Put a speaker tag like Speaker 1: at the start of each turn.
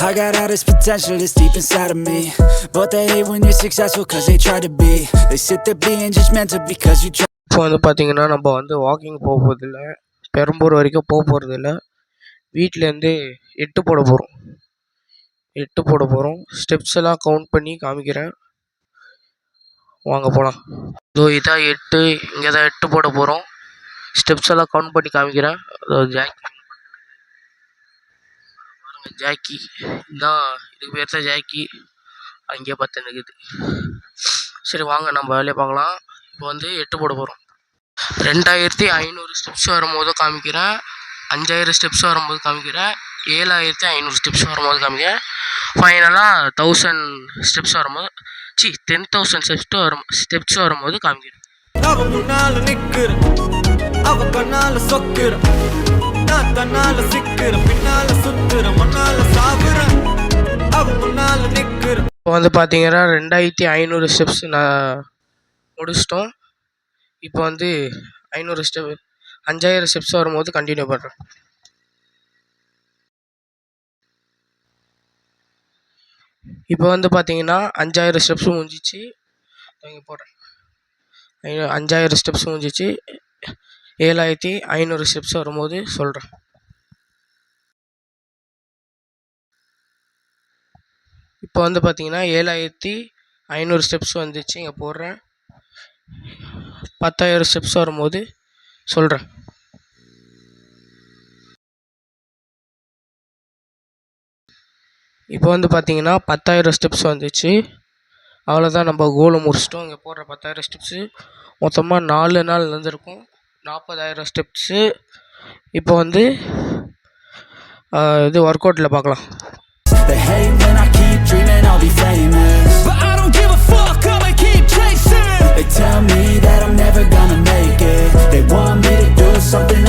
Speaker 1: I got all this potential that's deep inside of me, but they hate when you're successful cause they try to be. They sit there being judgmental because you try.
Speaker 2: இப்போ வந்து பார்த்திங்கன்னா நம்ம வந்து walking போக போகிறதில்ல, பெரம்பூர் வரைக்கும் போக போகிறதில்ல. வீட்டிலேருந்து எட்டு போட போகிறோம். ஸ்டெப்ஸ் எல்லாம் கவுண்ட் பண்ணி காமிக்கிறேன், வாங்க போகலாம். ஸோ இதான் 8, இங்கே தான் 8 போட போகிறோம். ஸ்டெப்ஸ் எல்லாம் கவுண்ட் பண்ணி காமிக்கிறேன். ஜாக்கி இதான், இதுக்கு பேர் தான் ஜாக்கி. அங்கேயே பார்த்து நிற்குது. சரி வாங்க நம்ம வேலையை பார்க்கலாம். இப்போ வந்து 8 போட போகிறோம். 2500 ஸ்டெப்ஸ் வரும்போது காமிக்கிறேன், 5000 ஸ்டெப்ஸ் வரும்போது காமிக்கிறேன், 7500 ஸ்டெப்ஸ் வரும்போது காமிக்கிறேன், ஃபைனலாக 1000 ஸ்டெப்ஸ் வரும்போது 10,000 ஸ்டெப்ஸ் வரும்போது காமிக்கிறேன்.
Speaker 3: அவ முன்னால நிக்கிற, அவ கண்ணால சொக்குற, நான் தன்னால சிக்கிற, பின்னால சுத்துற, முன்னால சாவுற, அவ முன்னால நிக்கிற.
Speaker 2: இப்போ வந்து பார்த்தீங்கன்னா 2500 ஸ்டெப்ஸ் நான் முடிச்சிட்டோம். இப்போ வந்து 5000 ஸ்டெப்ஸ் வரும்போது கண்டினியூ பண்ணுறேன். இப்போ வந்து பார்த்தீங்கன்னா 5000 ஸ்டெப்ஸ் முடிஞ்சிச்சு. இங்கே போடுறேன். 5000 ஸ்டெப்ஸ் முடிஞ்சிச்சு. 7500 ஸ்டெப்ஸ் வரும்போது சொல்கிறேன். இப்போ வந்து பார்த்தீங்கன்னா 7500 ஸ்டெப்ஸ் வந்துச்சு. இங்கே போடுறேன். 10,000 ஸ்டெப்ஸ் வரும்போது சொல்கிறேன். இப்போ வந்து பார்த்தீங்கன்னா 10,000 ஸ்டெப்ஸ் வந்துச்சு. அவ்வளோதான், நம்ம கோலை முடிச்சிட்டோம். இங்கே போடுற 10,000 ஸ்டெப்ஸு மொத்தமாக 4 நாள் இருந்திருக்கும். 40,000 ஸ்டெப்ஸு. இப்போ வந்து இது ஒர்க் அவுட்டில் பார்க்கலாம்.
Speaker 1: They hate when I keep dreaming I'll be famous, but I don't give a fuck, I'ma keep chasing. They tell me that I'm never gonna make it. They want me to do something